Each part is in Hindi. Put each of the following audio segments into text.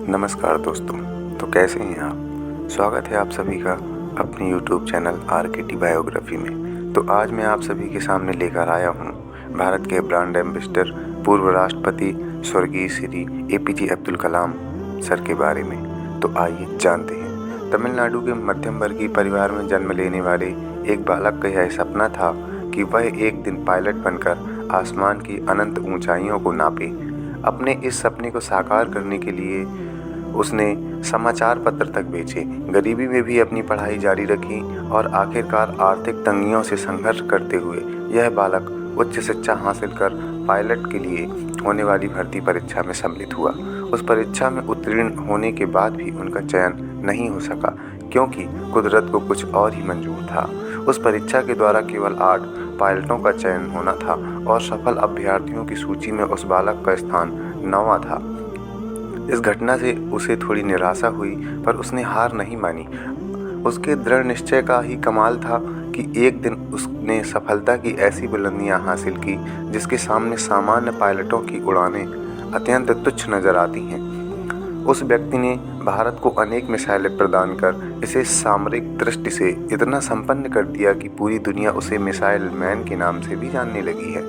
नमस्कार दोस्तों। तो कैसे हैं आप? स्वागत है आप सभी का अपने YouTube चैनल RKT बायोग्राफी में। तो आज मैं आप सभी के सामने लेकर आया हूँ भारत के ब्रांड एम्बेसडर पूर्व राष्ट्रपति स्वर्गीय श्री APJ अब्दुल कलाम सर के बारे में। तो आइए जानते हैं। तमिलनाडु के मध्यम वर्गीय परिवार में जन्म लेने वाले एक बालक का यह सपना था कि वह एक दिन पायलट बनकर आसमान की अनंत ऊंचाइयों को नापे। अपने इस सपने को साकार करने के लिए उसने समाचार पत्र तक बेचे, गरीबी में भी अपनी पढ़ाई जारी रखी और आखिरकार आर्थिक तंगियों से संघर्ष करते हुए यह बालक उच्च शिक्षा हासिल कर पायलट के लिए होने वाली भर्ती परीक्षा में सम्मिलित हुआ। उस परीक्षा में उत्तीर्ण होने के बाद भी उनका चयन नहीं हो सका क्योंकि कुदरत को कुछ और ही मंजूर था। उस परीक्षा के द्वारा केवल 8 पायलटों का चयन होना था और सफल अभ्यर्थियों की सूची में उस बालक का स्थान 9वां था। इस घटना से उसे थोड़ी निराशा हुई, पर उसने हार नहीं मानी। उसके दृढ़ निश्चय का ही कमाल था कि एक दिन उसने सफलता की ऐसी बुलंदियां हासिल की जिसके सामने सामान्य पायलटों की उड़ानें अत्यंत तुच्छ नजर आती हैं। उस व्यक्ति ने भारत को अनेक मिसाइलें प्रदान कर इसे सामरिक दृष्टि से इतना संपन्न कर दिया कि पूरी दुनिया उसे मिसाइल मैन के नाम से भी जानने लगी है।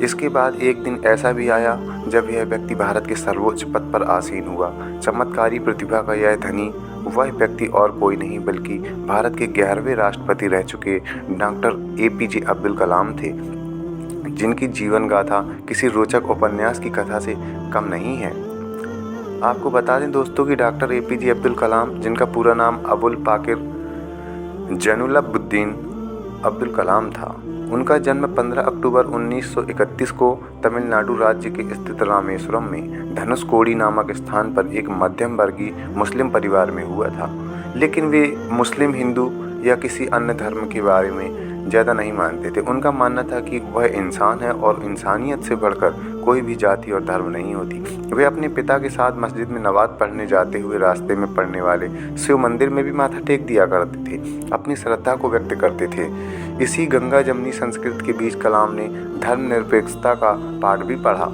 इसके बाद एक दिन ऐसा भी आया जब यह व्यक्ति भारत के सर्वोच्च पद पर आसीन हुआ। चमत्कारी प्रतिभा का यह धनी वह व्यक्ति और कोई नहीं बल्कि भारत के 11वें राष्ट्रपति रह चुके डॉक्टर APJ अब्दुल कलाम थे, जिनकी जीवन गाथा किसी रोचक उपन्यास की कथा से कम नहीं है। आपको बता दें दोस्तों कि डॉक्टर APJ अब्दुल कलाम, जिनका पूरा नाम अबुल पाकिर जैनुलब्दीन अब्दुल कलाम था, उनका जन्म 15 अक्टूबर 1931 को तमिलनाडु राज्य के स्थित रामेश्वरम में धनुषकोडी नामक स्थान पर एक मध्यम वर्गीय मुस्लिम परिवार में हुआ था। लेकिन वे मुस्लिम, हिंदू या किसी अन्य धर्म के बारे में ज़्यादा नहीं मानते थे। उनका मानना था कि वह इंसान है और इंसानियत से बढ़कर कोई भी जाति और धर्म नहीं होती। वे अपने पिता के साथ मस्जिद में नमाज पढ़ने जाते हुए रास्ते में पड़ने वाले शिव मंदिर में भी माथा टेक दिया करते थे, अपनी श्रद्धा को व्यक्त करते थे। इसी गंगा जमनी संस्कृत के बीच कलाम ने धर्मनिरपेक्षता का पाठ भी पढ़ा।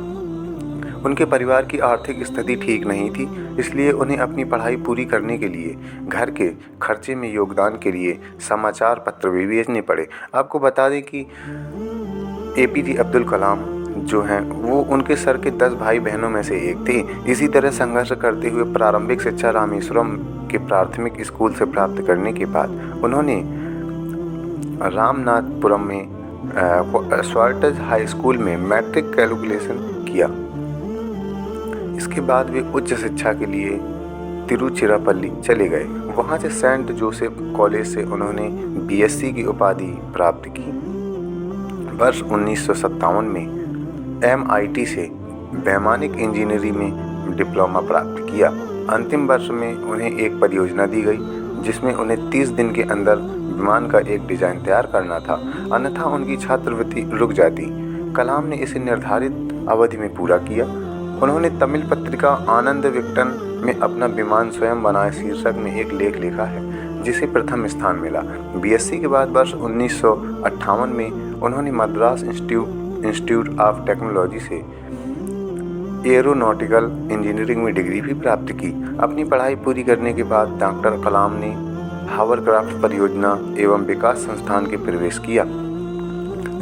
उनके परिवार की आर्थिक स्थिति ठीक नहीं थी, इसलिए उन्हें अपनी पढ़ाई पूरी करने के लिए घर के खर्चे में योगदान के लिए समाचार पत्र भी बेचने पड़े। आपको बता दें कि APJ अब्दुल कलाम जो हैं वो उनके सर के 10 भाई बहनों में से एक थे। इसी तरह संघर्ष करते हुए प्रारंभिक शिक्षा रामेश्वरम के प्राथमिक स्कूल से प्राप्त करने के बाद उन्होंने रामनाथपुरम में स्वार्टज हाई स्कूल में मैट्रिक कैलकुलेशन किया। इसके बाद वे उच्च शिक्षा के लिए तिरुचिरापल्ली चले गए। वहां से सेंट जोसेफ कॉलेज से उन्होंने BSc की उपाधि प्राप्त की। वर्ष 1957 में MIT से वैमानिक इंजीनियरिंग में डिप्लोमा प्राप्त किया। अंतिम वर्ष में उन्हें एक परियोजना दी गई जिसमें उन्हें 30 दिन के अंदर विमान का एक डिज़ाइन तैयार करना था, अन्यथा उनकी छात्रवृत्ति रुक जाती। कलाम ने इसे निर्धारित अवधि में पूरा किया। उन्होंने तमिल पत्रिका आनंद विकटन में अपना विमान स्वयं बनाए शीर्षक में एक लेख लिखा है जिसे प्रथम स्थान मिला। BSc के बाद वर्ष 1958 में उन्होंने मद्रास इंस्टीट्यूट ऑफ टेक्नोलॉजी से एरोनॉटिकल इंजीनियरिंग में डिग्री भी प्राप्त की। अपनी पढ़ाई पूरी करने के बाद डॉक्टर कलाम ने हावरक्राफ्ट परियोजना एवं विकास संस्थान के प्रवेश किया।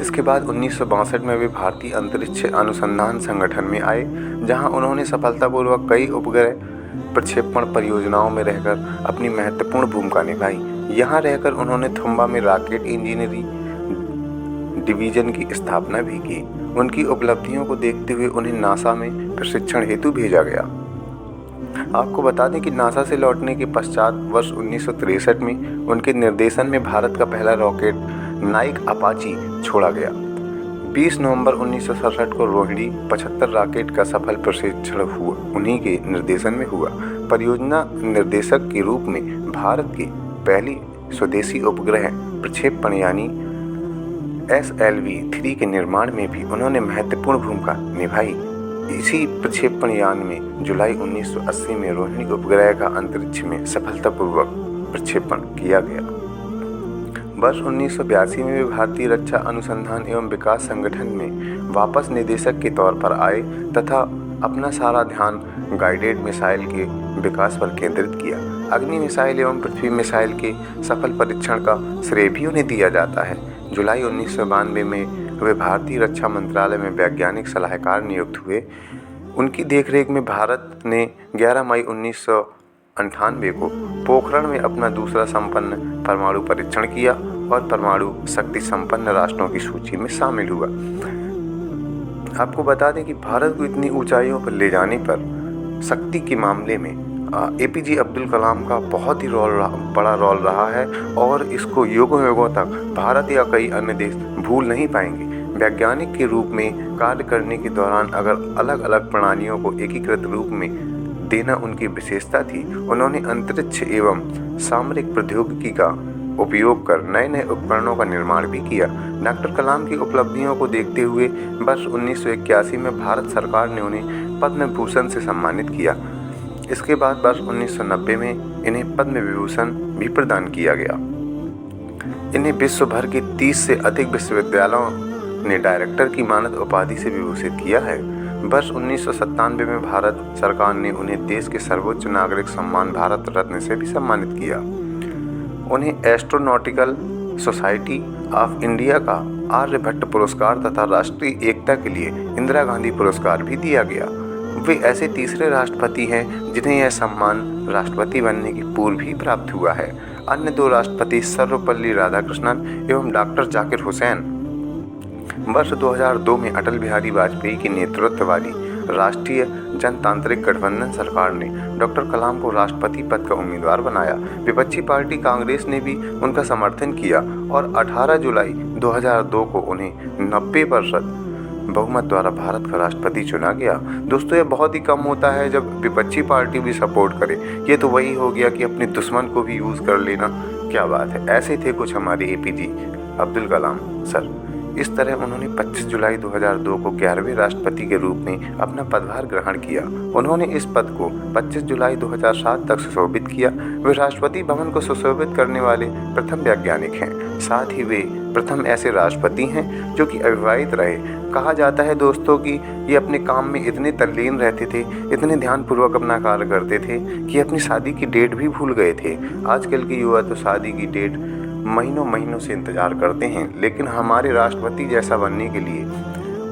इसके बाद 1962 में वे भारतीय अंतरिक्ष अनुसंधान संगठन में आए, जहां उन्होंने सफलतापूर्वक कई उपग्रह प्रक्षेपण परियोजनाओं में रहकर अपनी महत्वपूर्ण भूमिका निभाई। यहां रहकर उन्होंने थुम्बा में रॉकेट इंजीनियरिंग डिवीजन की स्थापना भी की। उनकी उपलब्धियों को देखते हुए उन्हें नासा में प्रशिक्षण हेतु भेजा गया। आपको बता दें कि नासा से लौटने के पश्चात वर्ष 1963 में उनके निर्देशन में भारत का पहला रॉकेट नाइक अपाची छोड़ा गया। 20 नवंबर 1967 को रोहिणी 75 रॉकेट का सफल प्रशिक्षण उन्हीं के निर्देशन में हुआ। परियोजना निर्देशक के रूप में भारत की पहली स्वदेशी उपग्रह प्रक्षेपण यानी SLV-3 के निर्माण में भी उन्होंने महत्वपूर्ण भूमिका निभाई। इसी प्रक्षेपण यान में जुलाई 1980 में रोहिणी उपग्रह का अंतरिक्ष में सफलतापूर्वक प्रक्षेपण किया गया। वर्ष 1982 में वे भारतीय रक्षा अनुसंधान एवं विकास संगठन में वापस निदेशक के तौर पर आए तथा अपना सारा ध्यान गाइडेड मिसाइल के विकास पर केंद्रित किया। अग्नि मिसाइल एवं पृथ्वी मिसाइल के सफल परीक्षण का श्रेय भी उन्हें दिया जाता है। जुलाई 1992 में वे भारतीय रक्षा मंत्रालय में वैज्ञानिक सलाहकार नियुक्त हुए। उनकी देखरेख में भारत ने 11 मई 1998 को पोखरण में अपना दूसरा संपन्न परमाणु परीक्षण किया और परमाणु शक्ति संपन्न राष्ट्रों की सूची में शामिल हुआ। आपको बता दें कि भारत को इतनी ऊंचाइयों पर ले जाने पर शक्ति के मामले में APJ अब्दुल कलाम का बहुत ही बड़ा रोल रहा है और इसको युगों युगों तक भारत या कई अन्य देश भूल नहीं पाएंगे। वैज्ञानिक के रूप में कार्य करने के दौरान अगर अलग अलग प्रणालियों को एकीकृत रूप में देना उनकी विशेषता थी। उन्होंने अंतरिक्ष एवं सामरिक प्रौद्योगिकी का उपयोग कर नए नए उपकरणों का निर्माण भी किया। डॉक्टर कलाम की उपलब्धियों को देखते हुए वर्ष 1981 में भारत सरकार ने उन्हें पद्म भूषण से सम्मानित किया। इसके बाद वर्ष 1990 में इन्हें पद्म विभूषण भी प्रदान किया गया। इन्हें विश्व भर के 30 से अधिक विश्वविद्यालयों ने डायरेक्टर की मानद उपाधि से विभूषित किया है। वर्ष 1997 में भारत सरकार ने उन्हें देश के सर्वोच्च नागरिक सम्मान भारत रत्न से भी सम्मानित किया। उन्हें एस्ट्रोनॉटिकल सोसाइटी ऑफ इंडिया का आर्यभट्ट पुरस्कार तथा राष्ट्रीय एकता के लिए इंदिरा गांधी पुरस्कार भी दिया गया। वे ऐसे तीसरे राष्ट्रपति हैं जिन्हें यह सम्मान राष्ट्रपति बनने की पूर्व ही प्राप्त हुआ है। अन्य 2 राष्ट्रपति सर्वपल्ली राधाकृष्णन एवं डॉक्टर जाकिर हुसैन। वर्ष 2002 में अटल बिहारी वाजपेयी की नेतृत्व वाली राष्ट्रीय जनतांत्रिक गठबंधन सरकार ने डॉक्टर कलाम को राष्ट्रपति पद का उम्मीदवार बनाया। विपक्षी पार्टी कांग्रेस ने भी उनका समर्थन किया और 18 जुलाई 2002 को उन्हें 90% बहुमत द्वारा भारत का राष्ट्रपति चुना गया। दोस्तों, यह बहुत ही कम होता है जब विपक्षी पार्टी भी सपोर्ट करे। ये तो वही हो गया कि अपने दुश्मन को भी यूज़ कर लेना। क्या बात है। ऐसे थे कुछ हमारे APJ अब्दुल कलाम सर। इस तरह उन्होंने 25 जुलाई 2002 को 11वें राष्ट्रपति के रूप में अपना पदभार ग्रहण किया। उन्होंने इस पद को 25 जुलाई 2007 तक सुशोभित किया। वे राष्ट्रपति भवन को सुशोभित करने वाले प्रथम वैज्ञानिक हैं। साथ ही वे प्रथम ऐसे राष्ट्रपति हैं जो कि अविवाहित रहे। कहा जाता है दोस्तों कि ये अपने काम में इतने तल्लीन रहते थे, इतने ध्यानपूर्वक अपना कार्य करते थे कि अपनी शादी की डेट भी भूल गए थे। आजकल के युवा तो शादी की डेट महीनों महीनों से इंतज़ार करते हैं, लेकिन हमारे राष्ट्रपति जैसा बनने के लिए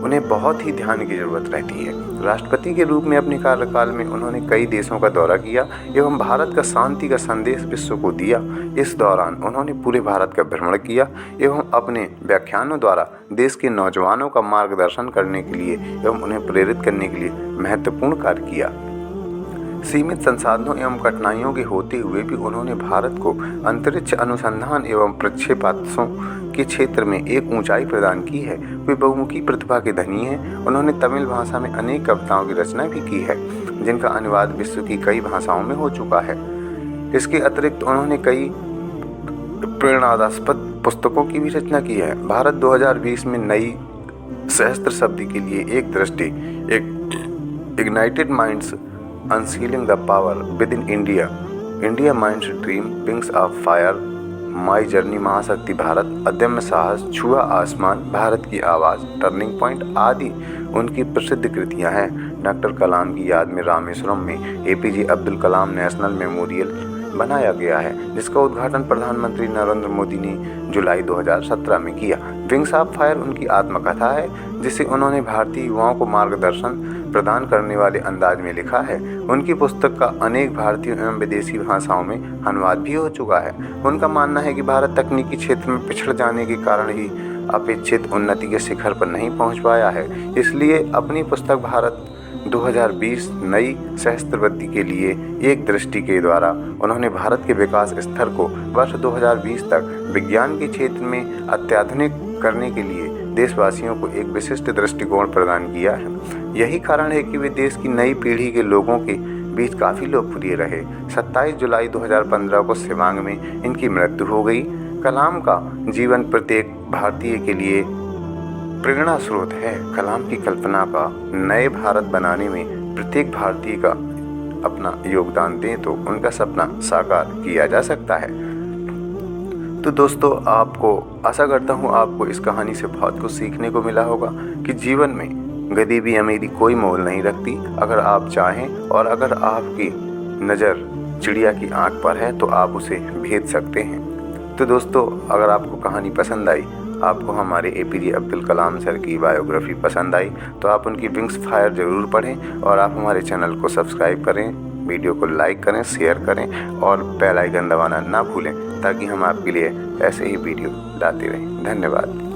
उन्हें बहुत ही ध्यान की ज़रूरत रहती है। राष्ट्रपति के रूप में अपने कार्यकाल में उन्होंने कई देशों का दौरा किया एवं भारत का शांति का संदेश विश्व को दिया। इस दौरान उन्होंने पूरे भारत का भ्रमण किया एवं अपने व्याख्यानों द्वारा देश के नौजवानों का मार्गदर्शन करने के लिए एवं उन्हें प्रेरित करने के लिए महत्वपूर्ण कार्य किया। सीमित संसाधनों एवं कठिनाइयों के होते हुए भी उन्होंने भारत को अंतरिक्ष अनुसंधान एवं प्रक्षेपास्त्रों के क्षेत्र में एक ऊंचाई प्रदान की है। वे बहुमुखी प्रतिभा के धनी हैं। उन्होंने तमिल भाषा में अनेक कविताओं की रचना भी की है, जिनका अनुवाद विश्व की कई भाषाओं में हो चुका है। इसके अतिरिक्त उन्होंने कई प्रेरणादास्पद पुस्तकों की भी रचना की है। भारत 2020 में नई सहस्त्र शब्द के लिए एक दृष्टि, एक ignited minds unleashing the power within India minds dream, wings of fire, my journey, महाशक्ति भारत, अदम्य साहस, छुआ आसमान, भारत की आवाज़, टर्निंग पॉइंट आदि उनकी प्रसिद्ध कृतियां हैं। डॉक्टर कलाम की याद में रामेश्वरम में APJ Abdul Kalam national memorial बनाया गया है, जिसका उद्घाटन प्रधानमंत्री नरेंद्र मोदी ने जुलाई 2017 में किया। विंग्स ऑफ फायर उनकी आत्मकथा है, जिसे उन्होंने भारतीय युवाओं को मार्गदर्शन प्रदान करने वाले अंदाज में लिखा है। उनकी पुस्तक का अनेक भारतीय एवं विदेशी भाषाओं में अनुवाद भी हो चुका है। उनका मानना है कि भारत तकनीकी क्षेत्र में पिछड़ जाने के कारण ही अपेक्षित उन्नति के शिखर पर नहीं पहुंच पाया है। इसलिए अपनी पुस्तक भारत 2020 नई सहस्त्रवृद्धि के लिए एक दृष्टि के द्वारा उन्होंने भारत के विकास स्तर को वर्ष 2020 तक विज्ञान के क्षेत्र में अत्याधुनिक करने के लिए देशवासियों को एक विशिष्ट दृष्टिकोण प्रदान किया है। यही कारण है कि वे देश की नई पीढ़ी के लोगों के बीच काफ़ी लोकप्रिय रहे। 27 जुलाई 2015 को शिवांग में इनकी मृत्यु हो गई। कलाम का जीवन प्रत्येक भारतीय के लिए प्रेरणा स्रोत है। कलाम की कल्पना का नए भारत बनाने में प्रत्येक भारतीय का अपना योगदान दें तो उनका सपना साकार किया जा सकता है। तो दोस्तों, आपको आशा करता हूँ आपको इस कहानी से बहुत कुछ सीखने को मिला होगा कि जीवन में गधी भी अमीरी कोई मोल नहीं रखती। अगर आप चाहें और अगर आपकी नज़र चिड़िया की आंख पर है तो आप उसे भेज सकते हैं। तो दोस्तों, अगर आपको कहानी पसंद आई, आपको हमारे APJ अब्दुल कलाम सर की बायोग्राफी पसंद आई, तो आप उनकी विंग्स फायर ज़रूर पढ़ें और आप हमारे चैनल को सब्सक्राइब करें, वीडियो को लाइक करें, शेयर करें और बेल आइकन दबाना ना भूलें, ताकि हम आपके लिए ऐसे ही वीडियो लाते रहें। धन्यवाद।